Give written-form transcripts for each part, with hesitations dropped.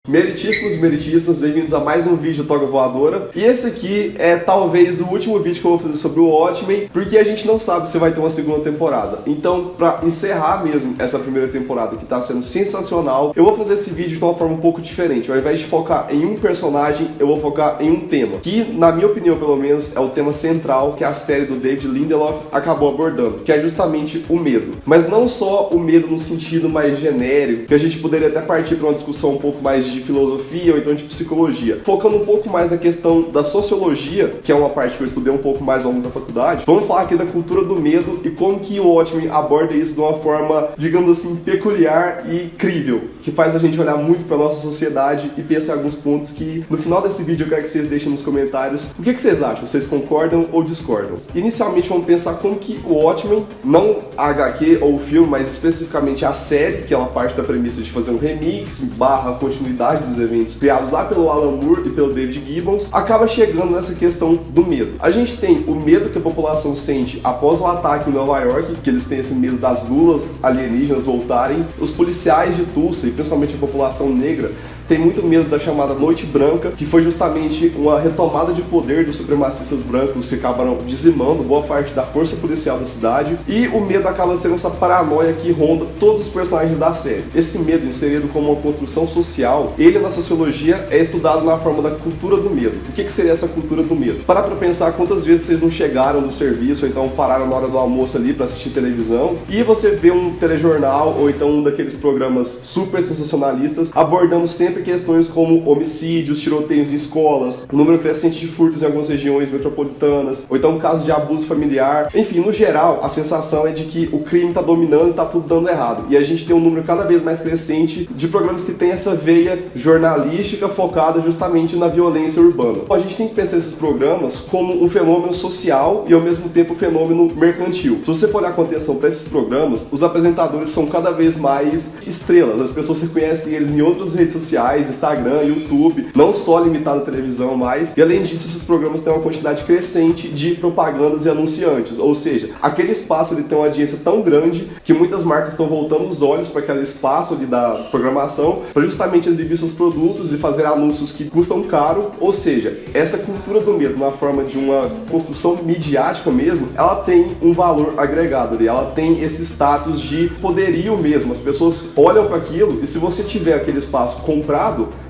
Meritíssimos e meritíssimas, bem-vindos a mais um vídeo Toga Voadora. E esse aqui é talvez o último vídeo que eu vou fazer sobre o Watchmen, porque a gente não sabe se vai ter uma segunda temporada. Então, pra encerrar mesmo essa primeira temporada, que tá sendo sensacional, eu vou fazer esse vídeo de uma forma um pouco diferente. Ao invés de focar em um personagem, eu vou focar em um tema, que, na minha opinião pelo menos, é o tema central que a série do David Lindelof acabou abordando, que é justamente o medo. Mas não só o medo no sentido mais genérico, que a gente poderia até partir para uma discussão um pouco mais de filosofia ou então de psicologia, focando um pouco mais na questão da sociologia, que é uma parte que eu estudei um pouco mais ao longo da faculdade. Vamos falar aqui da cultura do medo e como que o Watchmen aborda isso de uma forma, digamos assim, peculiar e crível, que faz a gente olhar muito para nossa sociedade e pensar em alguns pontos que no final desse vídeo eu quero que vocês deixem nos comentários o que vocês acham, vocês concordam ou discordam. Inicialmente vamos pensar como que o Watchmen, não a HQ ou o filme, mas especificamente a série, que ela parte da premissa de fazer um remix barra continuidade dos eventos criados lá pelo Alan Moore e pelo David Gibbons, acaba chegando nessa questão do medo. A gente tem o medo que a população sente após o ataque em Nova York, que eles têm esse medo das lulas alienígenas voltarem. Os policiais de Tulsa, e principalmente a população negra, tem muito medo da chamada Noite Branca, que foi justamente uma retomada de poder dos supremacistas brancos que acabaram dizimando boa parte da força policial da cidade, e o medo acaba sendo essa paranoia que ronda todos os personagens da série. Esse medo, inserido como uma construção social, ele na sociologia é estudado na forma da cultura do medo. O que seria essa cultura do medo? Para pra pensar quantas vezes vocês não chegaram do serviço, ou então pararam na hora do almoço ali para assistir televisão, e você vê um telejornal, ou então um daqueles programas super sensacionalistas, abordando sempre questões como homicídios, tiroteios em escolas, o número crescente de furtos em algumas regiões metropolitanas, ou então casos de abuso familiar. Enfim, no geral, a sensação é de que o crime está dominando e está tudo dando errado. E a gente tem um número cada vez mais crescente de programas que tem essa veia jornalística focada justamente na violência urbana. A gente tem que pensar esses programas como um fenômeno social e ao mesmo tempo um fenômeno mercantil. Se você for olhar com atenção para esses programas, os apresentadores são cada vez mais estrelas. As pessoas reconhecem eles em outras redes sociais, Instagram, YouTube, não só limitado à televisão mais. E além disso, esses programas têm uma quantidade crescente de propagandas e anunciantes. Ou seja, aquele espaço ele tem uma audiência tão grande que muitas marcas estão voltando os olhos para aquele espaço ali da programação para justamente exibir seus produtos e fazer anúncios que custam caro. Ou seja, essa cultura do medo, na forma de uma construção midiática mesmo, ela tem um valor agregado ali, ela tem esse status de poderio mesmo. As pessoas olham para aquilo e se você tiver aquele espaço comprado,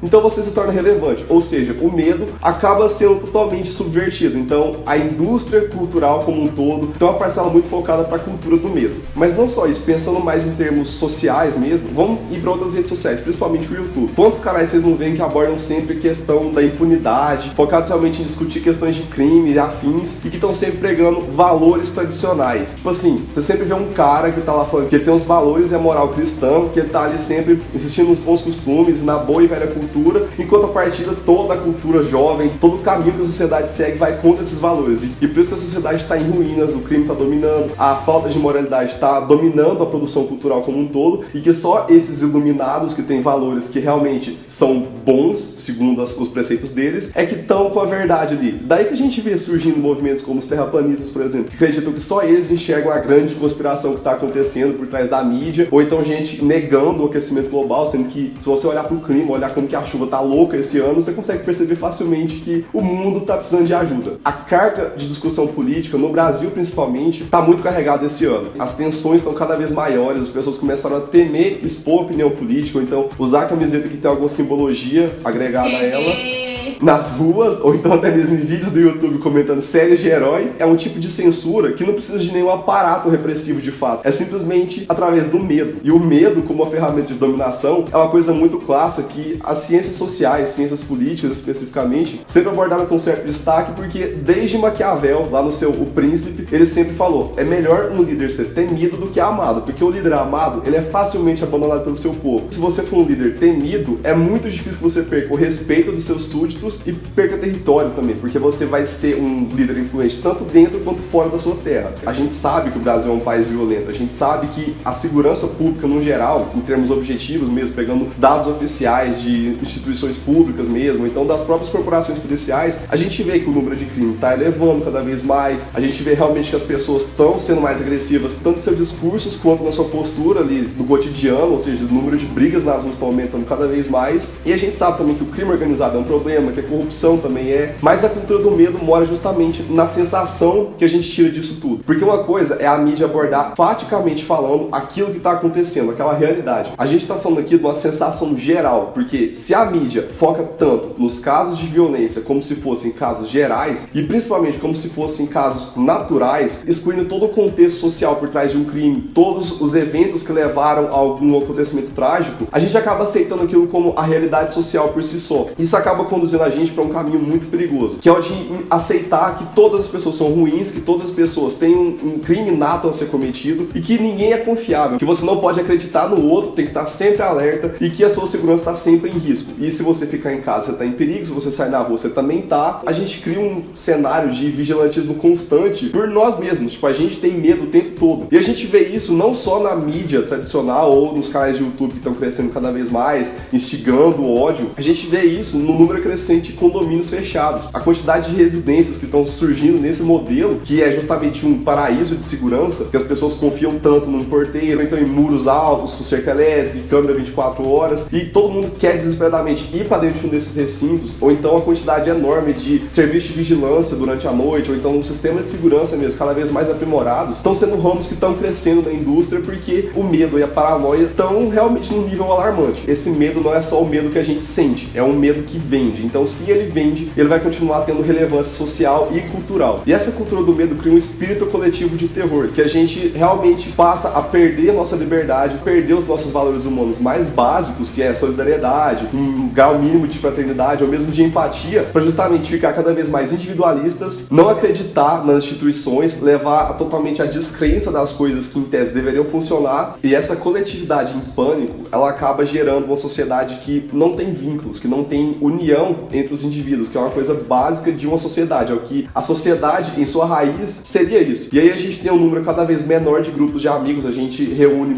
então você se torna relevante. Ou seja, o medo acaba sendo totalmente subvertido. Então a indústria cultural como um todo tem uma parcela muito focada para a cultura do medo. Mas não só isso, pensando mais em termos sociais mesmo, vamos ir para outras redes sociais, principalmente o YouTube. Quantos canais vocês não veem que abordam sempre a questão da impunidade, focados realmente em discutir questões de crime e afins, e que estão sempre pregando valores tradicionais? Tipo assim, você sempre vê um cara que tá lá falando que ele tem os valores e a moral cristã, que ele tá ali sempre insistindo nos bons costumes, na boa e velha cultura, enquanto a partida toda a cultura jovem, todo o caminho que a sociedade segue vai contra esses valores. E por isso que a sociedade está em ruínas, o crime está dominando, a falta de moralidade está dominando a produção cultural como um todo, e que só esses iluminados que têm valores que realmente são bons, segundo os preceitos deles, é que estão com a verdade ali. Daí que a gente vê surgindo movimentos como os terraplanistas, por exemplo, que acreditam que só eles enxergam a grande conspiração que está acontecendo por trás da mídia, ou então gente negando o aquecimento global, sendo que se você olhar para o clima, olhar como que a chuva tá louca esse ano, você consegue perceber facilmente que o mundo tá precisando de ajuda. A carga de discussão política, no Brasil principalmente, tá muito carregada esse ano. As tensões estão cada vez maiores, as pessoas começaram a temer expor opinião política, ou então usar a camiseta que tem alguma simbologia agregada a ela nas ruas, ou então até mesmo em vídeos do YouTube comentando séries de herói. É um tipo de censura que não precisa de nenhum aparato repressivo de fato, é simplesmente através do medo. E o medo como uma ferramenta de dominação é uma coisa muito clássica que as ciências sociais, ciências políticas especificamente, sempre abordaram com certo destaque, porque desde Maquiavel, lá no seu O Príncipe, ele sempre falou, é melhor um líder ser temido do que amado, porque o líder amado, ele é facilmente abandonado pelo seu povo. Se você for um líder temido, é muito difícil que você perca o respeito dos seus súditos políticos e perca território também, porque você vai ser um líder influente tanto dentro quanto fora da sua terra. A gente sabe que o Brasil é um país violento, a gente sabe que a segurança pública no geral, em termos objetivos mesmo, pegando dados oficiais de instituições públicas mesmo, então das próprias corporações policiais, a gente vê que o número de crime está elevando cada vez mais, a gente vê realmente que as pessoas estão sendo mais agressivas, tanto em seus discursos quanto na sua postura ali no cotidiano, ou seja, o número de brigas nas ruas está aumentando cada vez mais, e a gente sabe também que o crime organizado é um problema, que a corrupção também é, mas a cultura do medo mora justamente na sensação que a gente tira disso tudo, porque uma coisa é a mídia abordar faticamente falando aquilo que está acontecendo, aquela realidade. A gente está falando aqui de uma sensação geral, porque se a mídia foca tanto nos casos de violência como se fossem casos gerais, e principalmente como se fossem casos naturais, excluindo todo o contexto social por trás de um crime, todos os eventos que levaram a algum acontecimento trágico, a gente acaba aceitando aquilo como a realidade social por si só. Isso acaba conduzindo a gente para um caminho muito perigoso, que é o de aceitar que todas as pessoas são ruins, que todas as pessoas têm um crime nato a ser cometido e que ninguém é confiável, que você não pode acreditar no outro, tem que estar sempre alerta e que a sua segurança está sempre em risco. E se você ficar em casa, você está em perigo, se você sair na rua, você também está. A gente cria um cenário de vigilantismo constante por nós mesmos, tipo, a gente tem medo o tempo todo. E a gente vê isso não só na mídia tradicional ou nos canais de YouTube que estão crescendo cada vez mais, instigando o ódio, a gente vê isso no número crescente de condomínios fechados. A quantidade de residências que estão surgindo nesse modelo, que é justamente um paraíso de segurança, que as pessoas confiam tanto num porteiro, então em muros altos, com cerca elétrica, câmera 24 horas, e todo mundo quer desesperadamente ir para dentro de um desses recintos, ou então a quantidade enorme de serviços de vigilância durante a noite, ou então um sistema de segurança mesmo, cada vez mais aprimorados, estão sendo ramos que estão crescendo na indústria porque o medo e a paranoia estão realmente num nível alarmante. Esse medo não é só o medo que a gente sente, é um medo que vende. Então, se ele vende, ele vai continuar tendo relevância social e cultural. E essa cultura do medo cria um espírito coletivo de terror, que a gente realmente passa a perder a nossa liberdade, perder os nossos valores humanos mais básicos, que é a solidariedade, um grau mínimo de fraternidade, ou mesmo de empatia, para justamente ficar cada vez mais individualistas, não acreditar nas instituições, levar totalmente a descrença das coisas que em tese deveriam funcionar, e essa coletividade em pânico, ela acaba gerando uma sociedade que não tem vínculos, que não tem união entre os indivíduos, que é uma coisa básica de uma sociedade, é o que a sociedade em sua raiz seria isso. E aí a gente tem um número cada vez menor de grupos de amigos, a gente reúne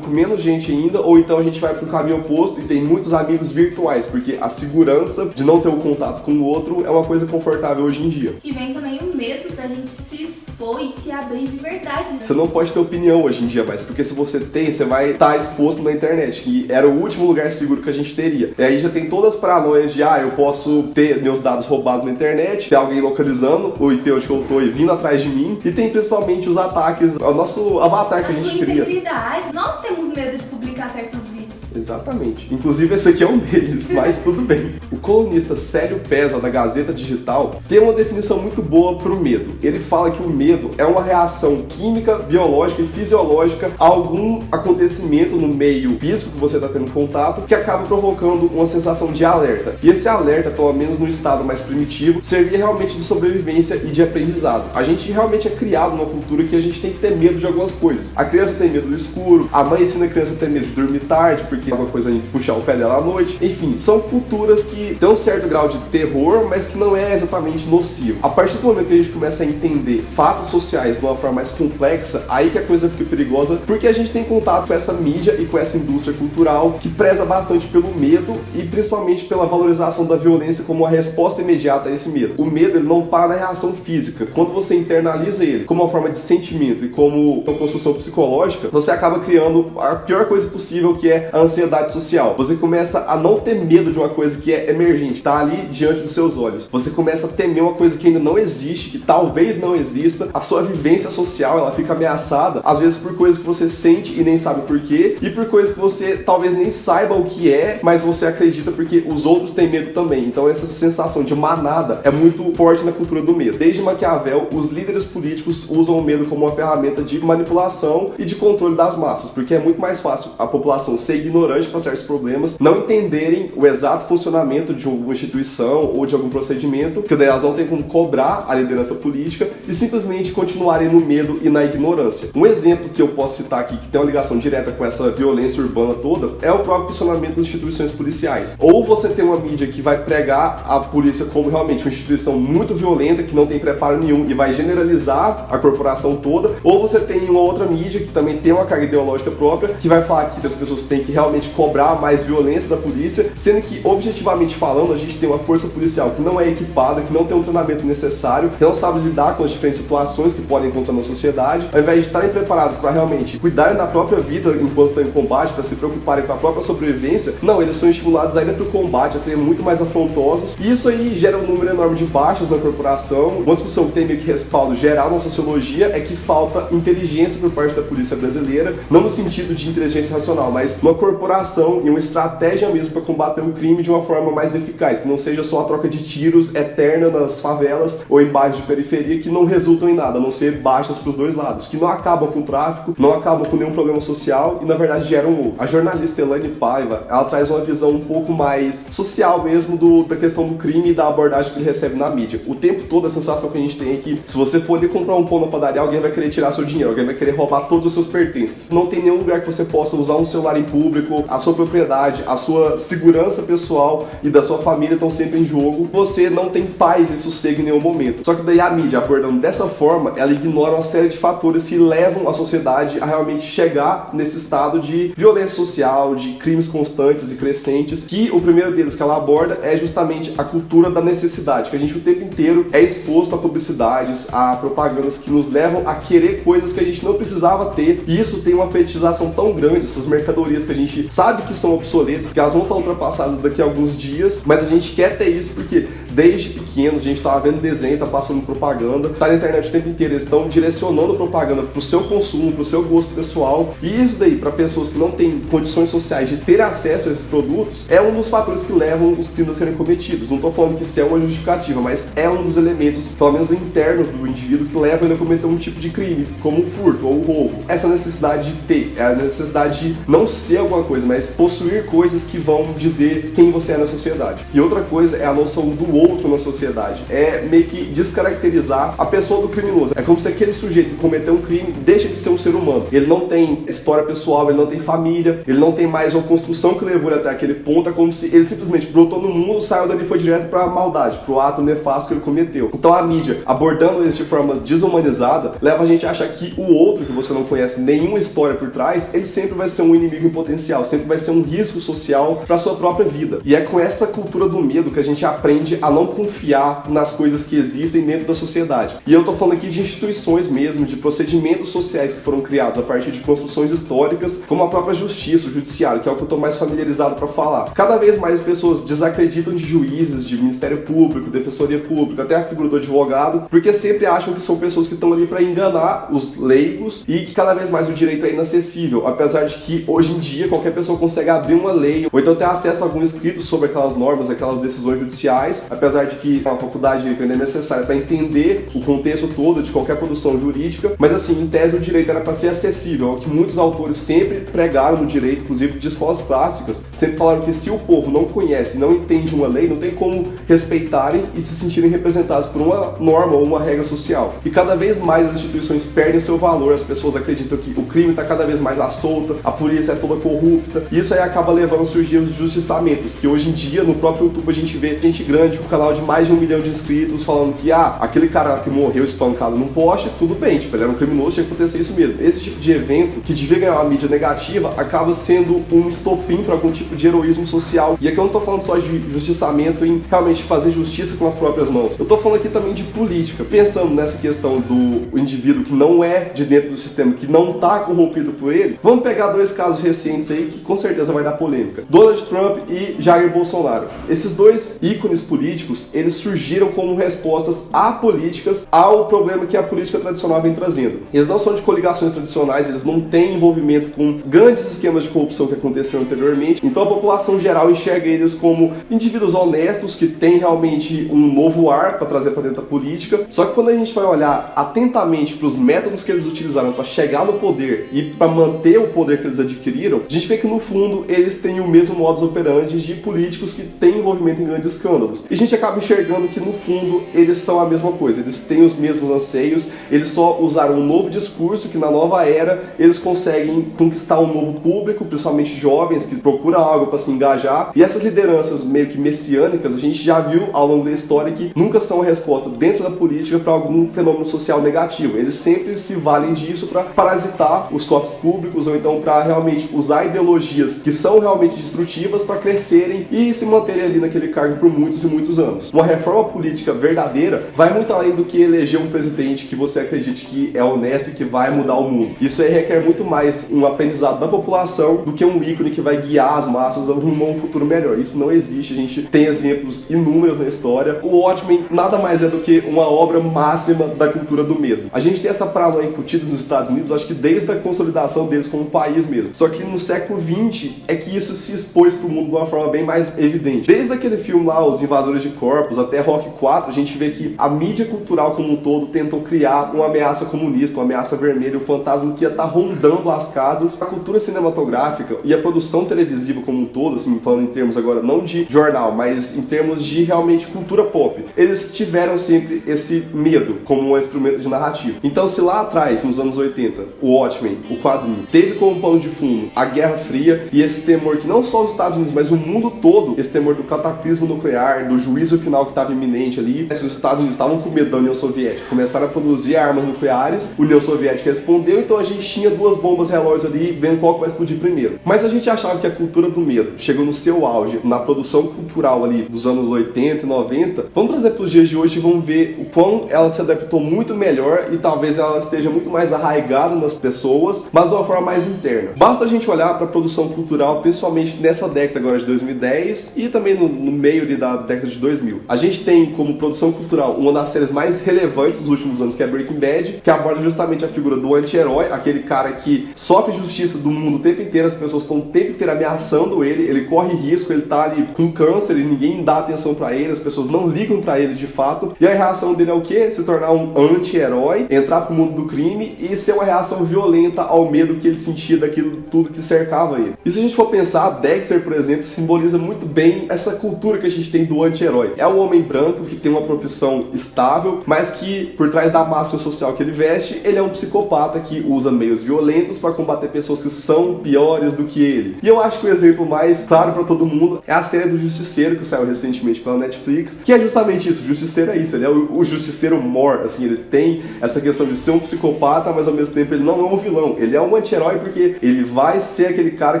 com menos gente ainda, ou então a gente vai para o caminho oposto e tem muitos amigos virtuais, porque a segurança de não ter o contato com o outro é uma coisa confortável hoje em dia. E vem também o medo da gente se expor e se abrir de verdade, né? Você não pode ter opinião hoje em dia mais, porque se você tem, você vai estar exposto na internet, que era o último lugar seguro que a gente teria. E aí já tem todas as paranoias de, eu posso ter meus dados roubados na internet, ter alguém localizando o IP onde eu tô e vindo atrás de mim, e tem principalmente os ataques ao nosso avatar que a gente cria. A sua integridade. Nós temos medo de publicar certos vídeos. Exatamente. Inclusive esse aqui é um deles, mas tudo bem. O colunista Célio Pesa, da Gazeta Digital, tem uma definição muito boa para o medo. Ele fala que o medo é uma reação química, biológica e fisiológica a algum acontecimento no meio físico que você está tendo contato, que acaba provocando uma sensação de alerta. E esse alerta, pelo menos no estado mais primitivo, servia realmente de sobrevivência e de aprendizado. A gente realmente é criado numa cultura que a gente tem que ter medo de algumas coisas. A criança tem medo do escuro, a mãe ensina a criança a ter medo de dormir tarde, porque é uma coisa de puxar o pé dela à noite. Enfim, são culturas que têm um certo grau de terror, mas que não é exatamente nocivo. A partir do momento que a gente começa a entender fatos sociais de uma forma mais complexa, aí que a coisa fica perigosa, porque a gente tem contato com essa mídia e com essa indústria cultural que preza bastante pelo medo e principalmente pela valorização da violência como uma resposta imediata a esse medo. O medo, ele não para na reação física. Quando você internaliza ele como uma forma de sentimento e como uma construção psicológica, você acaba criando a pior coisa possível, que é a ansiedade social. Você começa a não ter medo de uma coisa que é emergente, tá ali diante dos seus olhos. Você começa a temer uma coisa que ainda não existe, que talvez não exista. A sua vivência social, ela fica ameaçada, às vezes por coisas que você sente e nem sabe por quê, e por coisas que você talvez nem saiba o que é, mas você acredita porque os outros têm medo também. Então essa sensação de manada é muito forte na cultura do medo. Desde Maquiavel, os líderes políticos usam o medo como uma ferramenta de manipulação e de controle das massas, porque é muito mais fácil a população ser ignorante ignorantes para certos problemas, não entenderem o exato funcionamento de alguma instituição ou de algum procedimento, que daí elas não têm como cobrar a liderança política e simplesmente continuarem no medo e na ignorância. Um exemplo que eu posso citar aqui, que tem uma ligação direta com essa violência urbana toda, é o próprio funcionamento das instituições policiais. Ou você tem uma mídia que vai pregar a polícia como realmente uma instituição muito violenta, que não tem preparo nenhum e vai generalizar a corporação toda, ou você tem uma outra mídia que também tem uma carga ideológica própria, que vai falar que as pessoas têm que realmente cobrar mais violência da polícia, sendo que, objetivamente falando, a gente tem uma força policial que não é equipada, que não tem um treinamento necessário, que não sabe lidar com as diferentes situações que podem encontrar na sociedade, ao invés de estarem preparados para realmente cuidarem da própria vida enquanto estão em combate, para se preocuparem com a própria sobrevivência, não, eles são estimulados a ir para o combate, a serem muito mais afrontosos, e isso aí gera um número enorme de baixas na corporação. Uma discussão que tem meio que respaldo geral na sociologia é que falta inteligência por parte da polícia brasileira, não no sentido de inteligência racional, mas uma corporação e uma estratégia mesmo para combater o crime de uma forma mais eficaz, que não seja só a troca de tiros eterna nas favelas ou em bairros de periferia que não resultam em nada, a não ser baixas para os dois lados, que não acabam com o tráfico, não acabam com nenhum problema social e na verdade geram outro. A jornalista Elaine Paiva, ela traz uma visão um pouco mais social mesmo da questão do crime e da abordagem que ele recebe na mídia. O tempo todo a sensação que a gente tem é que se você for ali comprar um pão na padaria, alguém vai querer tirar seu dinheiro, alguém vai querer roubar todos os seus pertences. Não tem nenhum lugar que você possa usar um celular em público, a sua propriedade, a sua segurança pessoal e da sua família estão sempre em jogo. Você não tem paz e sossego em nenhum momento. Só que daí a mídia, abordando dessa forma, ela ignora uma série de fatores que levam a sociedade a realmente chegar nesse estado de violência social, de crimes constantes e crescentes, que o primeiro deles que ela aborda é justamente a cultura da necessidade, que a gente o tempo inteiro é exposto a publicidades, a propagandas que nos levam a querer coisas que a gente não precisava ter, e isso tem uma fetichização tão grande, essas mercadorias que a gente sabe que são obsoletas, que elas vão estar ultrapassadas daqui a alguns dias, mas a gente quer ter isso porque desde pequenos a gente estava vendo desenho, tá passando propaganda, tá na internet o tempo inteiro, eles estão direcionando a propaganda pro seu consumo, pro seu gosto pessoal, e isso daí, para pessoas que não têm condições sociais de ter acesso a esses produtos, é um dos fatores que levam os crimes a serem cometidos. Não tô falando que isso é uma justificativa, mas é um dos elementos, pelo menos internos do indivíduo, que leva ele a cometer um tipo de crime, como o furto ou o roubo. Essa necessidade de ter, é a necessidade de não ser alguma coisa, mas possuir coisas que vão dizer quem você é na sociedade. E outra coisa é a noção do outro na sociedade. É meio que descaracterizar a pessoa do criminoso. É como se aquele sujeito que cometeu um crime deixa de ser um ser humano. Ele não tem história pessoal, ele não tem família, ele não tem mais uma construção que levou ele até aquele ponto. É como se ele simplesmente brotou no mundo, saiu dali e foi direto pra maldade, pro ato nefasto que ele cometeu. Então a mídia, abordando isso de forma desumanizada, leva a gente a achar que o outro, que você não conhece nenhuma história por trás, ele sempre vai ser um inimigo em potencial, sempre vai ser um risco social pra sua própria vida. E é com essa cultura do medo que a gente aprende a não confiar nas coisas que existem dentro da sociedade. E eu tô falando aqui de instituições mesmo, de procedimentos sociais que foram criados a partir de construções históricas, como a própria justiça, o judiciário, que é o que eu tô mais familiarizado pra falar. Cada vez mais as pessoas desacreditam de juízes, de Ministério Público, Defensoria Pública, até a figura do advogado, porque sempre acham que são pessoas que estão ali para enganar os leigos e que cada vez mais o direito é inacessível, apesar de que hoje em dia qualquer pessoa consegue abrir uma lei ou então ter acesso a algum escrito sobre aquelas normas, aquelas decisões judiciais, apesar de que a faculdade de direito ainda é necessária para entender o contexto todo de qualquer produção jurídica, mas assim, em tese o direito era para ser acessível, é o que muitos autores sempre pregaram no direito, inclusive de escolas clássicas, sempre falaram que se o povo não conhece, não entende uma lei, não tem como respeitarem e se sentirem representados por uma norma ou uma regra social. E cada vez mais as instituições perdem o seu valor, as pessoas acreditam que o crime está cada vez mais à solta, a polícia é toda corrupta, e isso aí acaba levando a surgir os justiçamentos, que hoje em dia no próprio YouTube a gente vê gente grande com um canal de mais de 1 milhão de inscritos falando que aquele cara que morreu espancado num poste, tudo bem, tipo, ele era um criminoso, tinha que acontecer isso mesmo. Esse tipo de evento, que devia ganhar uma mídia negativa, acaba sendo um estopim para algum tipo de heroísmo social. E aqui eu não tô falando só de justiçamento em realmente fazer justiça com as próprias mãos. Eu tô falando aqui também de política, pensando nessa questão do indivíduo que não é de dentro do sistema, que não tá corrompido por ele. Vamos pegar 2 casos recentes aí que com certeza vai dar polêmica. Donald Trump e Jair Bolsonaro. Esses 2 ícones políticos, eles surgiram como respostas apolíticas ao problema que a política tradicional vem trazendo. Eles não são de coligações tradicionais, eles não têm envolvimento com grandes esquemas de corrupção que aconteceram anteriormente, então a população geral enxerga eles como indivíduos honestos que têm realmente um novo ar para trazer para dentro da política. Só que quando a gente vai olhar atentamente para os métodos que eles utilizaram para chegar no poder e para manter o poder que eles adquiriram, a gente vê que no fundo eles têm o mesmo modus operandi de políticos que têm envolvimento em grandes escândalos. E a gente acaba enxergando que no fundo eles são a mesma coisa, eles têm os mesmos anseios, eles só usaram um novo discurso que na nova era eles conseguem conquistar um novo público, principalmente jovens que procuram algo para se engajar. E essas lideranças meio que messiânicas, a gente já viu ao longo da história que nunca são a resposta dentro da política para algum fenômeno social negativo. Eles sempre se valem disso para parasitar os cofres públicos ou então para realmente usar ideologias que são realmente destrutivas para crescerem e se manterem ali naquele cargo por muitos e muitos anos. Uma reforma política verdadeira vai muito além do que eleger um presidente que você acredite que é honesto e que vai mudar o mundo. Isso aí requer muito mais um aprendizado da população do que um ícone que vai guiar as massas rumo a um futuro melhor. Isso não existe, a gente tem exemplos inúmeros na história. O Watchmen nada mais é do que uma obra máxima da cultura do medo. A gente tem essa paranoia incutida nos Estados Unidos, acho que desde a consolidação deles como país mesmo. Só que no século XX é que isso se expôs para o mundo de uma forma bem mais evidente. Desde aquele filme lá, Os Invasores de Corpos, até Rock 4, a gente vê que a mídia cultural como um todo tentou criar uma ameaça comunista, uma ameaça vermelha, um fantasma que ia estar rondando as casas. A cultura cinematográfica e a produção televisiva como um todo, assim, falando em termos agora não de jornal, mas em termos de realmente cultura pop, eles tiveram sempre esse medo como um instrumento de narrativa. Então, se lá atrás, nos anos 80, o Watchmen, o quadrinho, teve como pano de fundo a Guerra Fria e esse temor que não só os Estados Unidos, mas o mundo todo, esse temor do cataclismo nuclear, do juízo final que estava iminente ali, se os Estados Unidos estavam com medo da União Soviética, começaram a produzir armas nucleares, a União Soviética respondeu, então a gente tinha duas bombas relógios ali, vendo qual que vai explodir primeiro. Mas a gente achava que a cultura do medo chegou no seu auge, na produção cultural ali dos anos 80 e 90. Vamos trazer para os dias de hoje e vamos ver o quão ela se adaptou muito melhor e talvez ela esteja muito mais arraigada nas pessoas, mas de uma forma mais interna. Basta a gente olhar para a produção cultural, principalmente nessa década agora de 2010 e também no meio ali da década de 2000. A gente tem como produção cultural uma das séries mais relevantes dos últimos anos, que é Breaking Bad, que aborda justamente a figura do anti-herói, aquele cara que sofre justiça do mundo o tempo inteiro, as pessoas estão o tempo inteiro ameaçando ele corre risco, ele tá ali com câncer e ninguém dá atenção pra ele, as pessoas não ligam pra ele de fato, e a reação dele é o quê? Se tornar um anti-herói, entrar pro mundo do crime e ser uma reação violenta ao medo que ele sentia daquilo tudo que cercava ele. E se a gente for pensar, Dexter, por exemplo, simboliza muito bem essa cultura que a gente tem do anti-herói. É um homem branco que tem uma profissão estável, mas que por trás da máscara social que ele veste, ele é um psicopata que usa meios violentos para combater pessoas que são piores do que ele. E eu acho que o exemplo mais claro para todo mundo é a série do Justiceiro, que saiu recentemente pela Netflix, que é justamente isso. O Justiceiro é isso, ele é o Justiceiro Mor, assim, ele tem essa questão de ser um psicopata, mas ao mesmo tempo ele não é um vilão, ele é um anti-herói porque ele vai ser aquele cara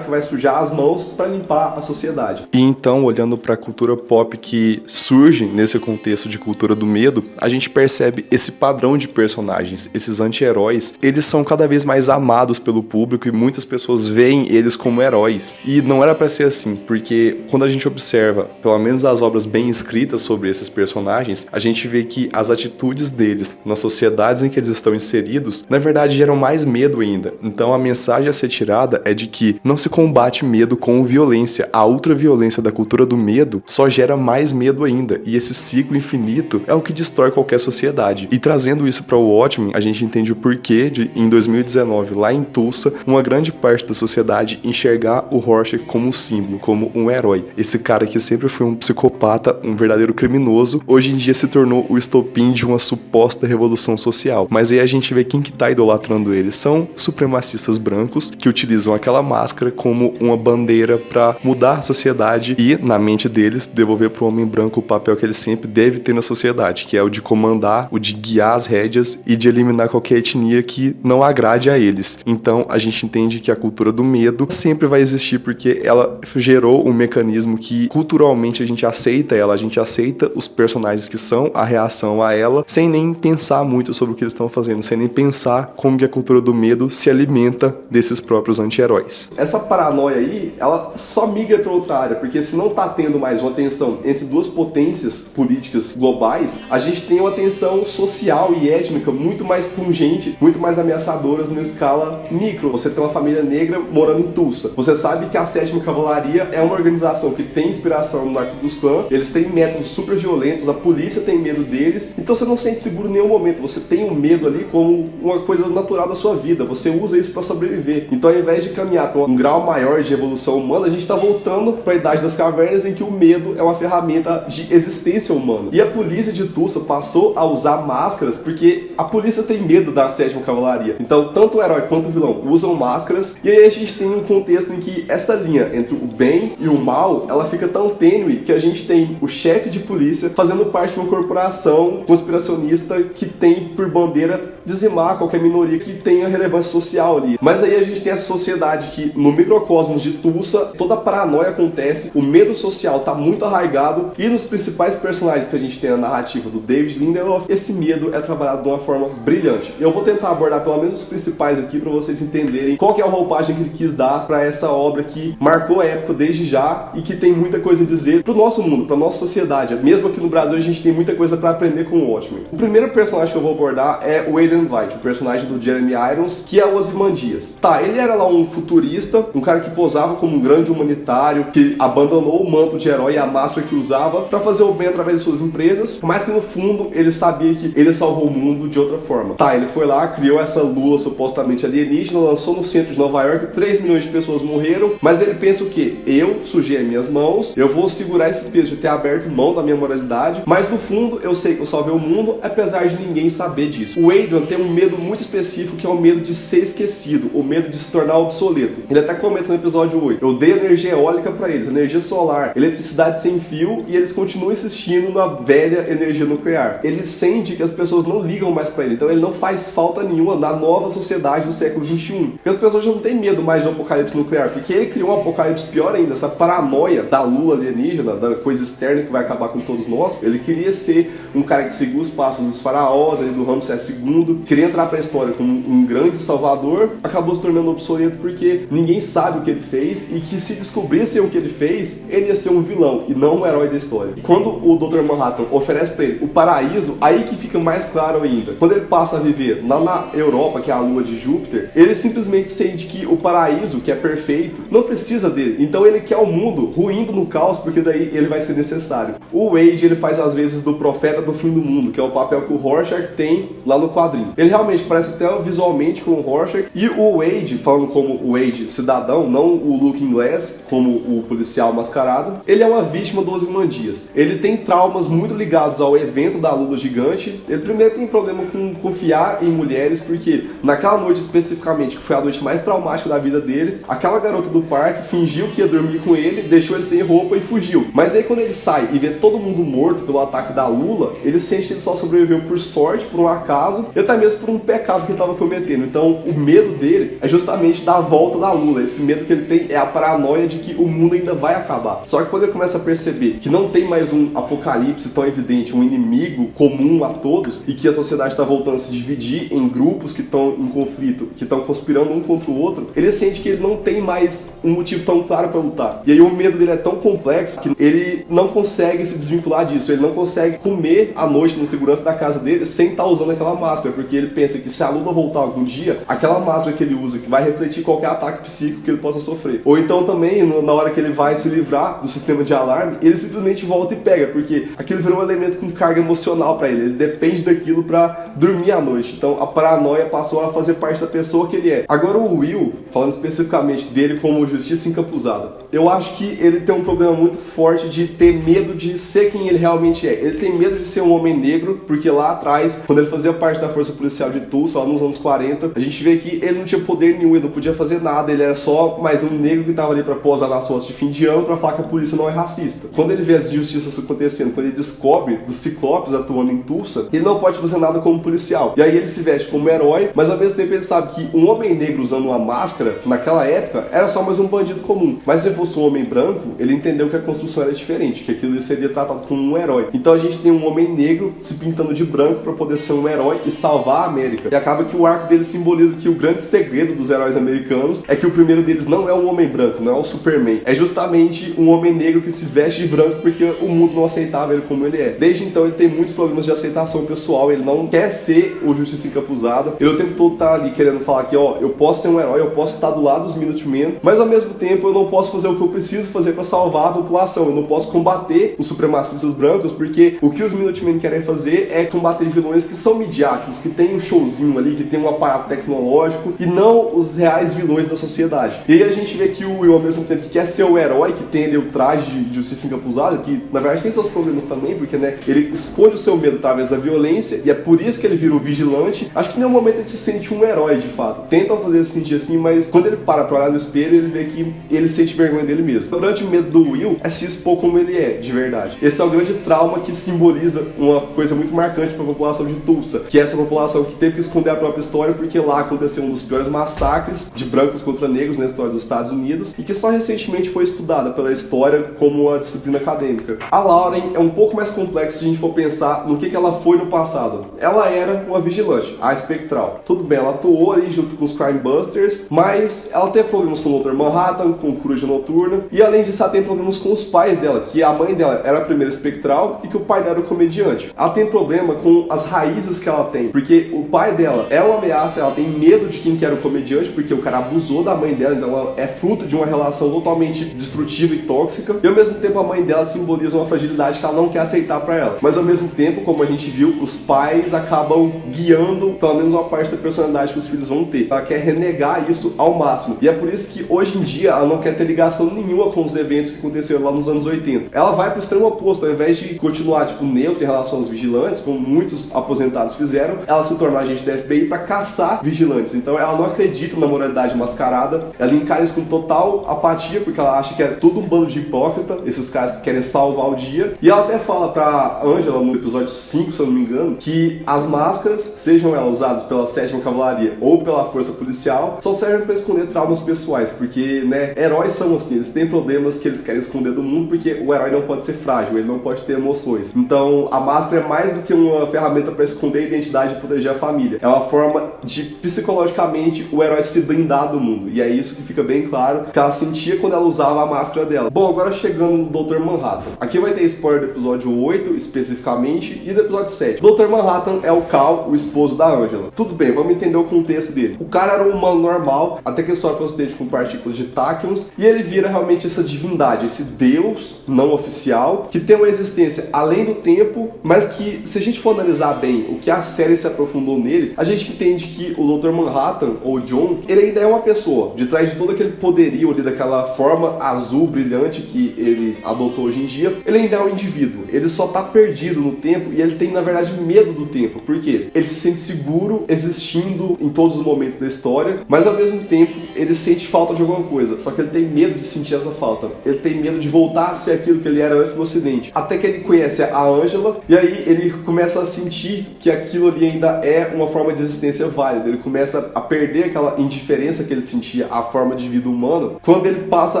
que vai sujar as mãos para limpar a sociedade. E então, olhando para a cultura pop que surge nesse contexto de cultura do medo, a gente percebe esse padrão de personagens, esses anti-heróis, eles são cada vez mais amados pelo público e muitas pessoas veem eles como heróis. E não era para ser assim, porque quando a gente observa, pelo menos as obras bem escritas sobre esses personagens, a gente vê que as atitudes deles nas sociedades em que eles estão inseridos, na verdade geram mais medo ainda. Então a mensagem a ser tirada é de que não se combate medo com violência. A ultraviolência da cultura do medo só gera mais medo ainda, e esse ciclo infinito é o que destrói qualquer sociedade. E trazendo isso para o Watchmen, a gente entende o porquê de, em 2019, lá em Tulsa, uma grande parte da sociedade enxergar o Rorschach como um símbolo, como um herói. Esse cara que sempre foi um psicopata, um verdadeiro criminoso, hoje em dia se tornou o estopim de uma suposta revolução social. Mas aí a gente vê quem que tá idolatrando ele. São supremacistas brancos que utilizam aquela máscara como uma bandeira para mudar a sociedade e, na mente deles, devolver pro homem branco o papel que ele sempre deve ter na sociedade, que é o de comandar, o de guiar as rédeas e de eliminar qualquer etnia que não agrade a eles. Então a gente entende que a cultura do medo sempre vai existir porque ela gerou um mecanismo que culturalmente a gente aceita ela, a gente aceita os personagens que são a reação a ela, sem nem pensar muito sobre o que eles estão fazendo, sem nem pensar como que a cultura do medo se alimenta desses próprios anti-heróis. Essa paranoia aí, ela só migra para outra área, porque se não tá tendo mais uma tensão entre duas potências políticas globais, a gente tem uma tensão social e étnica muito mais pungente, muito mais ameaçadoras numa escala micro. Você tem uma família negra morando em Tulsa. Você sabe que a 7ª Cavalaria é uma organização que tem inspiração no Ku Klux Klan, eles têm métodos super violentos, a polícia tem medo deles, então você não se sente seguro em nenhum momento, você tem o medo ali como uma coisa natural da sua vida, você usa isso para sobreviver. Então ao invés de caminhar para com um grau maior de evolução humana, a gente tá voltando para a Idade das Cavernas, em que o medo é uma ferramenta de existência humana. E a polícia de Tulsa passou a usar máscaras porque a polícia tem medo da 7ª Cavalaria. Então, tanto o herói quanto o vilão usam máscaras, e aí a gente tem um contexto em que essa linha entre o bem e o mal, ela fica tão tênue que a gente tem o chefe de polícia fazendo parte de uma corporação conspiracionista que tem por bandeira dizimar qualquer minoria que tenha relevância social ali. Mas aí a gente tem essa sociedade que, no microcosmos de Tulsa, toda a paranoia acontece, o medo social tá muito arraigado, e nos principais personagens que a gente tem na narrativa do David Lindelof, esse medo é trabalhado de uma forma brilhante. Eu vou tentar abordar pelo menos os principais aqui para vocês entenderem qual que é a roupagem que ele quis dar para essa obra que marcou a época desde já e que tem muita coisa a dizer pro nosso mundo, pra nossa sociedade. Mesmo aqui no Brasil a gente tem muita coisa para aprender com o Watchmen. O primeiro personagem que eu vou abordar é o Adrian Veidt, o personagem do Jeremy Irons, que é o Ozymandias. Tá, ele era lá um futurista, um cara que posava como um grande humanitário, que abandonou o manto de herói e a máscara que usava para fazer o bem através de suas empresas, mas que no fundo ele sabia que ele salvou o mundo de outra forma. Tá, ele foi lá, criou essa lua supostamente alienígena, lançou no centro de Nova York, 3 milhões de pessoas morreram, mas ele pensa o quê? Eu sujei as minhas mãos, eu vou segurar esse peso de ter aberto mão da minha moralidade, mas no fundo eu sei que eu salvei o mundo, apesar de ninguém saber disso. O Adrian tem um medo muito específico, que é o medo de ser esquecido, o medo de se tornar obsoleto. Ele até comenta no episódio 8, eu dei energia eólica para eles, energia solar, eletricidade sem fio, e eles continuam insistindo na velha energia nuclear. Ele sente que as pessoas não ligam mais para ele, então ele não faz falta nenhuma na nova sociedade do século XXI. Porque as pessoas já não têm medo mais do apocalipse nuclear, porque ele criou um apocalipse pior ainda, essa paranoia da lua alienígena, da coisa externa que vai acabar com todos nós. Ele queria ser um cara que seguia os passos dos faraós, ali do Ramsés II, queria entrar para a história como um grande salvador, acabou se tornando obsoleto porque ninguém sabe o que ele fez, e que se descobrissem o que ele fez, ele ia ser um vilão e não um herói da história. E quando o Dr. Manhattan oferece para ele o paraíso, aí que fica mais claro ainda. Quando ele passa a viver lá na Europa, que é a lua de Júpiter, ele simplesmente sente que o paraíso, que é perfeito, não precisa dele. Então ele quer o mundo ruindo no caos, porque daí ele vai ser necessário. O Wade, ele faz às vezes do profeta do fim do mundo, que é o papel que o Rorschach tem lá no quadrinho. Ele realmente parece até visualmente com o Rorschach, e o Wade, falando como o Wade cidadão, não o Looking Glass, como o policial mascarado, ele é uma vítima do Ozymandias. Ele tem traumas muito ligados ao evento da lula gigante. Ele primeiro tem problema com confiar em mulheres, porque naquela noite especificamente, que foi a noite mais traumática da vida dele, aquela garota do parque fingiu que ia dormir com ele, deixou ele sem roupa e fugiu. Mas aí quando ele sai e vê todo mundo morto pelo ataque da lula, ele sente que ele só sobreviveu por sorte, por um acaso, e até mesmo por um pecado que ele estava cometendo. Então o medo dele é justamente da volta da lula. Esse medo que ele tem é a paranoia de que o mundo ainda vai acabar. Só que quando ele começa a perceber que não tem mais um apocalipse tão evidente, um inimigo comum a todos, e que a sociedade está voltando a se dividir em grupos que estão em conflito, que estão conspirando um contra o outro, ele sente que ele não tem mais um motivo tão claro para lutar. E aí o medo dele é tão complexo que ele não consegue se desvincular disso, ele não consegue comer à noite na segurança da casa dele sem estar usando aquela máscara, porque ele pensa que se a lula voltar algum dia, aquela máscara que ele usa, que vai refletir qualquer ataque psíquico que ele possa sofrer. Ou então também, na hora que ele vai se livrar do sistema de alarme, ele simplesmente volta e pega, porque aquilo virou um elemento com carga emocional para ele depende daquilo para dormir à noite. Então a paranoia passou a fazer parte da pessoa que ele é. Agora o Will, falando especificamente dele como justiça encapuzada, eu acho que ele tem um problema muito forte de ter medo de ser quem ele realmente é. Ele tem medo de ser um homem negro, porque lá atrás, quando ele fazia parte da força policial de Tulsa, lá nos anos 40, a gente vê que ele não tinha poder nenhum, ele não podia fazer nada, ele era só mais um negro que estava ali para posar nas fotos de fim de ano para falar que a polícia não é racista. Quando ele vê as injustiças acontecendo, quando ele descobre dos Ciclopes atuando em Tulsa, ele não pode fazer nada como policial. E aí ele se veste como herói, mas ao mesmo tempo ele sabe que um homem negro usando uma máscara, naquela época, era só mais um bandido comum. Mas se fosse um homem branco, ele entendeu que a construção era diferente, que aquilo seria tratado como um herói. Então a gente tem um homem negro se pintando de branco para poder ser um herói e salvar a América. E acaba que o arco dele simboliza que o grande segredo dos heróis americanos é que o primeiro deles não é um homem branco, não é o Superman. É justamente um homem negro que se veste de branco porque o mundo não aceitava ele como ele é. Desde então ele tem muitos problemas de aceitação pessoal, ele não quer ser o Justiça Encapuzada. Ele o tempo todo tá ali querendo falar que, ó, eu posso ser um herói, eu posso estar do lado dos Minutemen, mas ao mesmo tempo eu não posso fazer o que eu preciso fazer para salvar a população. Eu não posso combater os supremacistas brancos, porque o que os Minutemen querem fazer é combater vilões que são midiáticos, que que tem um showzinho ali, que tem um aparato tecnológico e não os reais vilões da sociedade. E aí a gente vê que o Will, ao mesmo tempo que quer ser o herói, que tem ali o traje de justiça encapuzada, que na verdade tem seus problemas também, porque né, ele esconde o seu medo através da violência e é por isso que ele vira o vigilante. Acho que em nenhum momento ele se sente um herói de fato. Tentam fazer ele se sentir assim, mas quando ele para pra olhar no espelho, ele vê que ele sente vergonha dele mesmo. O grande medo do Will é se expor como ele é, de verdade. Esse é o grande trauma que simboliza uma coisa muito marcante para a população de Tulsa, que é essa população que teve que esconder a própria história porque lá aconteceu um dos piores massacres de brancos contra negros na história dos Estados Unidos e que só recentemente foi estudada pela história como uma disciplina acadêmica. A Lauren é um pouco mais complexa se a gente for pensar no que ela foi no passado. Ela era uma vigilante, a espectral. Tudo bem, ela atuou ali junto com os Crime Busters, mas ela teve problemas com o Dr. Manhattan, com o Coruja Noturna, e além disso ela tem problemas com os pais dela, que a mãe dela era a primeira espectral e que o pai dela era o comediante. Ela tem problema com as raízes que ela tem, porque o pai dela é uma ameaça, ela tem medo de quem que era o comediante, porque o cara abusou da mãe dela, então ela é fruto de uma relação totalmente destrutiva e tóxica, e ao mesmo tempo a mãe dela simboliza uma fragilidade que ela não quer aceitar pra ela. Mas ao mesmo tempo, como a gente viu, os pais acabam guiando pelo menos uma parte da personalidade que os filhos vão ter. Ela quer renegar isso ao máximo, e é por isso que hoje em dia ela não quer ter ligação nenhuma com os eventos que aconteceram lá nos anos 80. Ela vai pro extremo oposto, ao invés de continuar tipo neutra em relação aos vigilantes, como muitos aposentados fizeram, ela se torna agente da FBI para caçar vigilantes. Então ela não acredita na moralidade mascarada, ela encara isso com total apatia, porque ela acha que é tudo um bando de hipócrita, esses caras que querem salvar o dia. E ela até fala pra Angela no episódio 5, se eu não me engano, que as máscaras, sejam elas usadas pela 7ª Cavalaria ou pela força policial, só servem para esconder traumas pessoais, porque, né, heróis são assim, eles têm problemas que eles querem esconder do mundo, porque o herói não pode ser frágil, ele não pode ter emoções. Então, a máscara é mais do que uma ferramenta para esconder a identidade e proteger a família. É uma forma de, psicologicamente, o herói se blindar do mundo. E é isso que fica bem claro que ela sentia quando ela usava a máscara dela. Bom, agora chegando no Dr. Manhattan. Aqui vai ter spoiler do episódio 8, especificamente, e do episódio 7. Dr. Manhattan é o Cal, o esposo da Angela. Tudo bem, vamos entender o contexto dele. O cara era um humano normal, até que sofre um acidente com partículas de táquions, e ele vira realmente essa divindade, esse deus não oficial, que tem uma existência além do tempo, mas que, se a gente for analisar bem o que a série se aprofundou nele, a gente entende que o Dr. Manhattan, ou John, ele ainda é uma pessoa, de trás de todo aquele poderio ali, daquela forma azul brilhante que ele adotou hoje em dia, ele ainda é um indivíduo, ele só tá perdido no tempo e ele tem, na verdade, medo do tempo. Por quê? Ele se sente seguro existindo em todos os momentos da história, mas ao mesmo tempo ele sente falta de alguma coisa, só que ele tem medo de sentir essa falta, ele tem medo de voltar a ser aquilo que ele era antes do acidente, até que ele conhece a Angela, e aí ele começa a sentir que aquilo ali ainda é uma forma de existência válida, ele começa a perder aquela indiferença que ele sentia à forma de vida humana, quando ele passa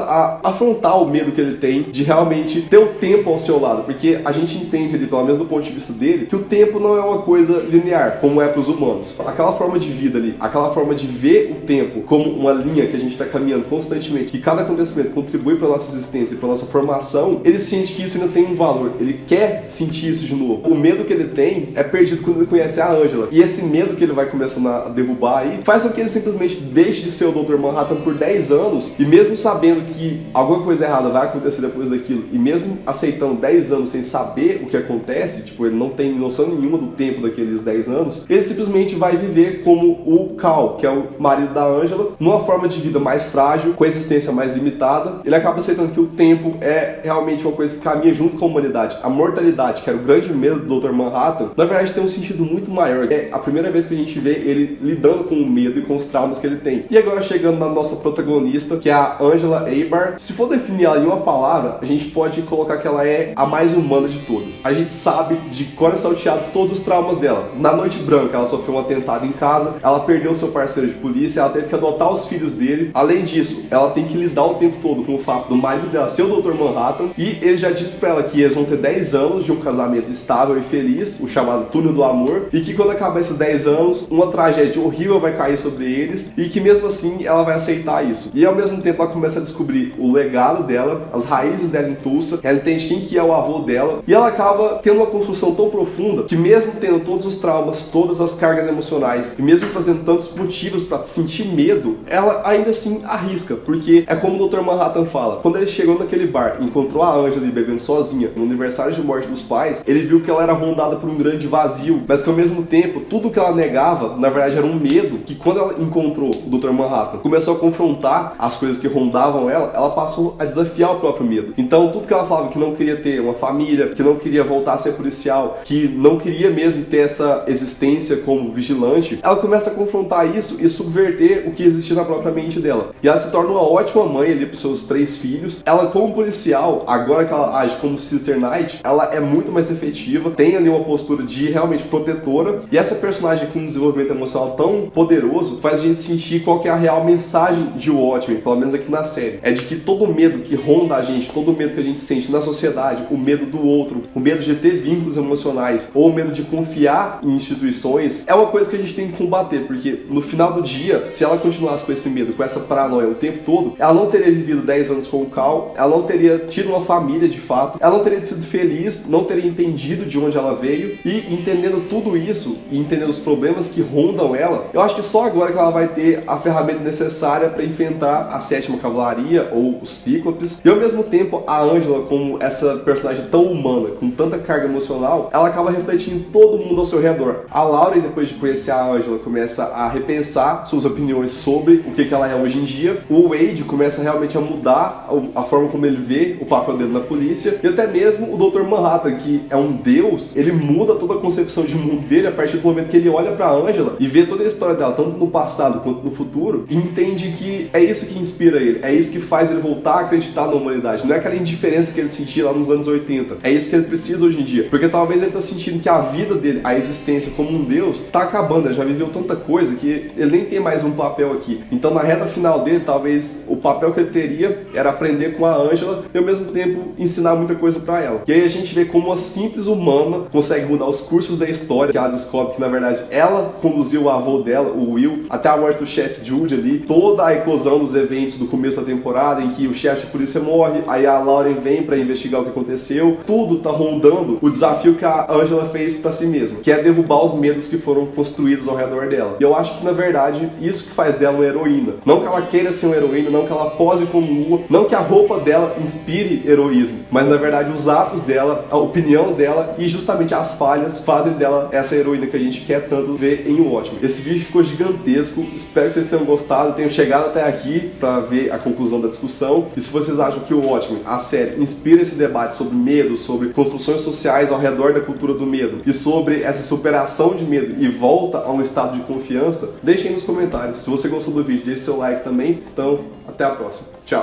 a afrontar o medo que ele tem de realmente ter o tempo ao seu lado, porque a gente entende ali, pelo menos do ponto de vista dele, que o tempo não é uma coisa linear, como é para os humanos. Aquela forma de vida ali, aquela forma de ver o tempo como uma linha que a gente está caminhando constantemente, que cada acontecimento contribui para a nossa existência e para a nossa formação, ele sente que isso ainda tem um valor, ele quer sentir isso de novo. O medo que ele tem é perdido quando ele conhece a Angela, e esse medo que ele vai começando a derrubar aí, faz com que ele simplesmente deixe de ser o Dr. Manhattan por 10 anos, e mesmo sabendo que alguma coisa errada vai acontecer depois daquilo, e mesmo aceitando 10 anos sem saber o que acontece, tipo, ele não tem noção nenhuma do tempo daqueles 10 anos, ele simplesmente vai viver como o Cal, que é o marido da Angela, numa forma de vida mais frágil, com existência mais limitada. Ele acaba aceitando que o tempo é realmente uma coisa que caminha junto com a humanidade. A mortalidade, que era o grande medo do Dr. Manhattan, na verdade tem um sentido muito maior. É a primeira vez que a gente vê ele lidando com o medo e com os traumas que ele tem. E agora chegando na nossa protagonista, que é a Angela Abar. Se for definir ela em uma palavra, a gente pode colocar que ela é a mais humana de todas. A gente sabe de cor e salteado todos os traumas dela. Na Noite Branca, ela sofreu um atentado em casa, ela perdeu seu parceiro de polícia, ela teve que adotar os filhos dele. Além disso, ela tem que lidar o tempo todo com o fato do marido dela ser o Dr. Manhattan, e ele já disse pra ela que eles vão ter 10 anos de um casamento estável e feliz, o chamado túnel do amor, e que quando acabar esses 10 anos, uma tragédia horrível vai cair sobre eles, e que mesmo assim ela vai aceitar isso. E ao mesmo tempo ela começa a descobrir o legado dela, as raízes dela em Tulsa, ela entende quem que é o avô dela, e ela acaba tendo uma construção tão profunda que, mesmo tendo todos os traumas, todas as cargas emocionais, e mesmo trazendo tantos motivos pra sentir medo, ela ela ainda assim arrisca, porque é como o Dr. Manhattan fala, quando ele chegou naquele bar, encontrou a Angela ali bebendo sozinha no aniversário de morte dos pais, ele viu que ela era rondada por um grande vazio, mas que ao mesmo tempo, tudo que ela negava, na verdade era um medo, que quando ela encontrou o Dr. Manhattan, começou a confrontar as coisas que rondavam ela, ela passou a desafiar o próprio medo. Então tudo que ela falava que não queria ter uma família, que não queria voltar a ser policial, que não queria mesmo ter essa existência como vigilante, ela começa a confrontar isso e subverter o que existia na própria mente dela. E ela se torna uma ótima mãe ali para os seus 3 filhos. Ela, como policial, agora que ela age como Sister Knight, ela é muito mais efetiva, tem ali uma postura de realmente protetora, e essa personagem com um desenvolvimento emocional tão poderoso faz a gente sentir qual que é a real mensagem de Watchmen, pelo menos aqui na série. É de que todo medo que ronda a gente, todo medo que a gente sente na sociedade, o medo do outro, o medo de ter vínculos emocionais, ou o medo de confiar em instituições, é uma coisa que a gente tem que combater, porque no final do dia, se ela continuasse com esse medo, com essa paranoia o tempo todo, ela não teria vivido 10 anos com o Cal, ela não teria tido uma família de fato, ela não teria sido feliz, não teria entendido de onde ela veio, e entendendo tudo isso, e entendendo os problemas que rondam ela, eu acho que só agora que ela vai ter a ferramenta necessária para enfrentar a 7ª Cavalaria, ou os Cíclopes, e ao mesmo tempo a Angela, como essa personagem tão humana, com tanta carga emocional, ela acaba refletindo todo mundo ao seu redor. A Lauren, depois de conhecer a Angela, começa a repensar suas opiniões sobre o que ela é hoje em dia. O Wade começa realmente a mudar a forma como ele vê o papel dele na polícia, e até mesmo o Dr. Manhattan, que é um deus, ele muda toda a concepção de mundo dele a partir do momento que ele olha pra Angela e vê toda a história dela, tanto no passado quanto no futuro, e entende que é isso que inspira ele, é isso que faz ele voltar a acreditar na humanidade. Não é aquela indiferença que ele sentia lá nos anos 80, é isso que ele precisa hoje em dia, porque talvez ele tá sentindo que a vida dele, a existência como um deus, tá acabando, ele já viveu tanta coisa que ele nem tem mais um papel aqui. Então na reta final dele, talvez o papel que ele teria era aprender com a Angela e ao mesmo tempo ensinar muita coisa pra ela. E aí a gente vê como uma simples humana consegue mudar os cursos da história, que ela descobre que na verdade ela conduziu o avô dela, o Will, até a morte do chefe Jude ali, toda a eclosão dos eventos do começo da temporada em que o chefe de polícia morre, aí a Lauren vem pra investigar o que aconteceu, tudo tá rondando o desafio que a Angela fez pra si mesma, que é derrubar os medos que foram construídos ao redor dela. E eu acho que na verdade isso que faz dela uma heroína. Não que ela queira ser uma heroína, não que ela pose como uma, não que a roupa dela inspire heroísmo, mas na verdade os atos dela, a opinião dela e justamente as falhas fazem dela essa heroína que a gente quer tanto ver em Watchmen. Esse vídeo ficou gigantesco, espero que vocês tenham gostado, tenham chegado até aqui para ver a conclusão da discussão. E se vocês acham que o Watchmen, a série, inspira esse debate sobre medo, sobre construções sociais ao redor da cultura do medo e sobre essa superação de medo e volta a um estado de confiança, deixem aí nos comentários. Se você gostou do vídeo, deixe seu like também. Então, até a próxima. Tchau!